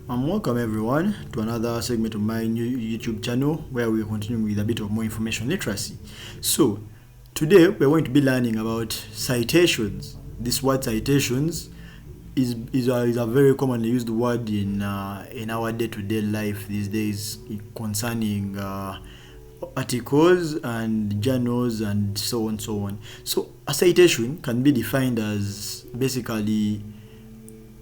Welcome everyone to another segment of my new YouTube channel where we're continuing with a bit of more information literacy. So today we're going to be learning about citations. This word citations is a very commonly used word in our day-to-day life these days concerning articles and journals and so on. So a citation can be defined as basically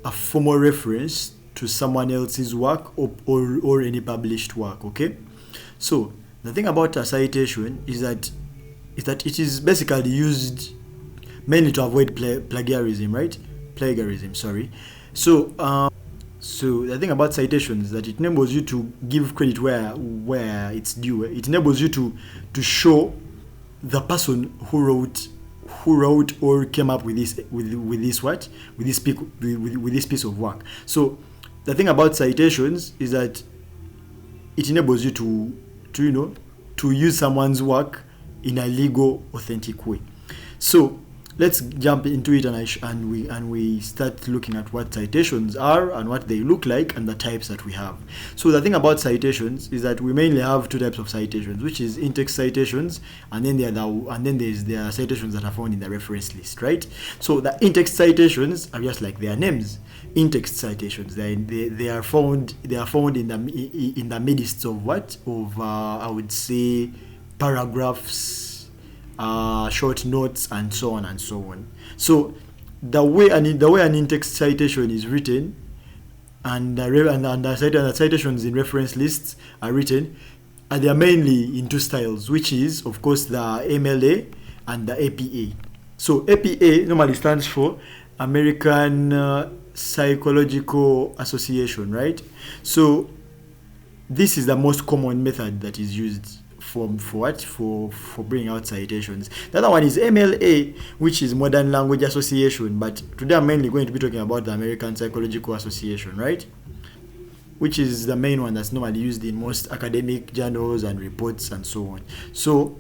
a formal reference to someone else's work or any published work. Okay, so the thing about a citation is that it is basically used mainly to avoid plagiarism, right? Plagiarism, sorry. So the thing about citations is that it enables you to give credit where it's due. It enables you to show the person who wrote or came up with this piece of work. So the thing about citations is that it enables you to use someone's work in a legal, authentic way. So let's jump into it and we start looking at what citations are and what they look like and the types that we have. So the thing about citations is that we mainly have two types of citations, which is in-text citations, and then there are citations that are found in the reference list, right? So the in-text citations are just like their names. In-text citations, they are found in the midst of I would say paragraphs, short notes, and so on and so on. So the way an in-text citation is written and the citations in reference lists are written, and they are mainly in two styles, which is of course the MLA and the APA. So APA normally stands for American Psychological Association, right? So this is the most common method that is used for bringing out citations. The other one is MLA, which is Modern Language Association, but today I'm mainly going to be talking about the American Psychological Association, right? Which is the main one that's normally used in most academic journals and reports and so on. So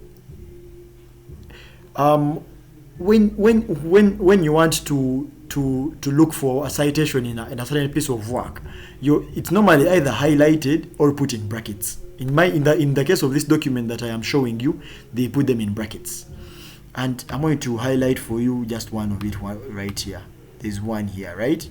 when you want to look for a citation in a certain piece of work, it's normally either highlighted or put in brackets. In the case of this document that I am showing you, they put them in brackets, and I'm going to highlight for you just one of it right here. There's one here, right,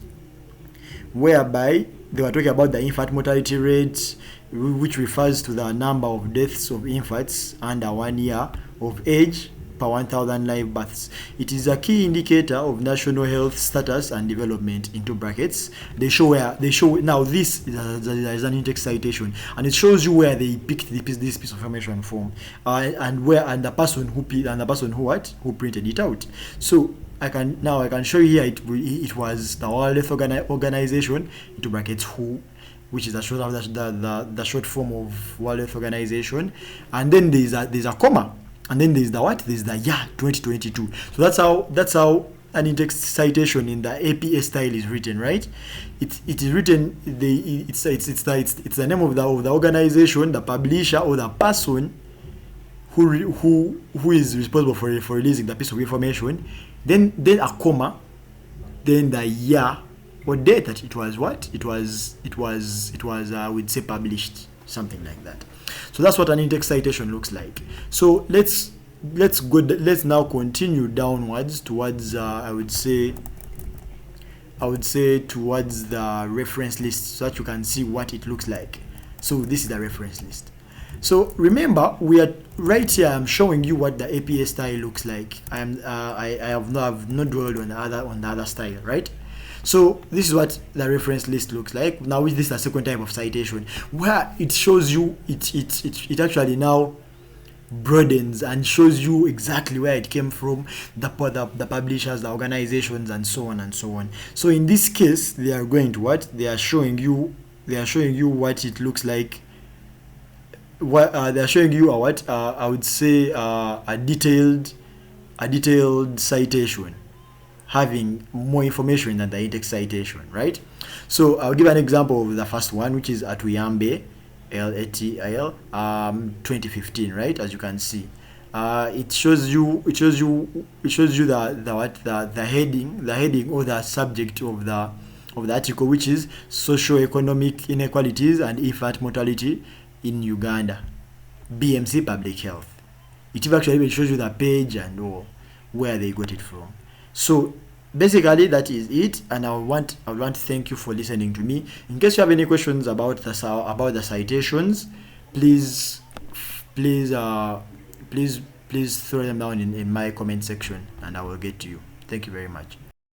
whereby they were talking about the infant mortality rate, which refers to the number of deaths of infants under 1 year of age per 1,000 live births. It is a key indicator of national health status and development, into brackets. They show now this is an in-text citation, and it shows you where they picked this piece of information from, and the person who printed it out. So I can show you here. It was the World Health Organization, into brackets WHO, which is the short form of World Health Organization, and then there's a comma. And then there's the year 2022. So that's how an in-text citation in the APA style is written, right? It is written. It's the name of the organization, the publisher, or the person who is responsible for releasing the piece of information. Then a comma, then the year or date that it was I would say published, something like that. So that's what an in-text citation looks like. So let's now continue downwards towards I would say towards the reference list, so that you can see what it looks like. So this is the reference list. So remember, we are right here. I'm showing you what the APA style looks like. I have not dwelled on the other style, right? So this is what the reference list looks like. Now this is the second type of citation, where it shows you it actually now broadens and shows you exactly where it came from, the publishers, the organizations, and so on and so on. So in this case, they are going to they are showing you what it looks like. They are showing you I would say a detailed citation, having more information than the in-text citation, right? So I'll give an example of the first one, which is at Uyambe, LATIL, 2015, right? As you can see, it shows you the heading or the subject of of the article, which is Socio-Economic Inequalities and Infant Mortality in Uganda, BMC Public Health. It actually even shows you the page and all where they got it from. So basically that is it, and I want to thank you for listening to me. In case you have any questions about the citations, please throw them down in my comment section and I will get to you. Thank you very much.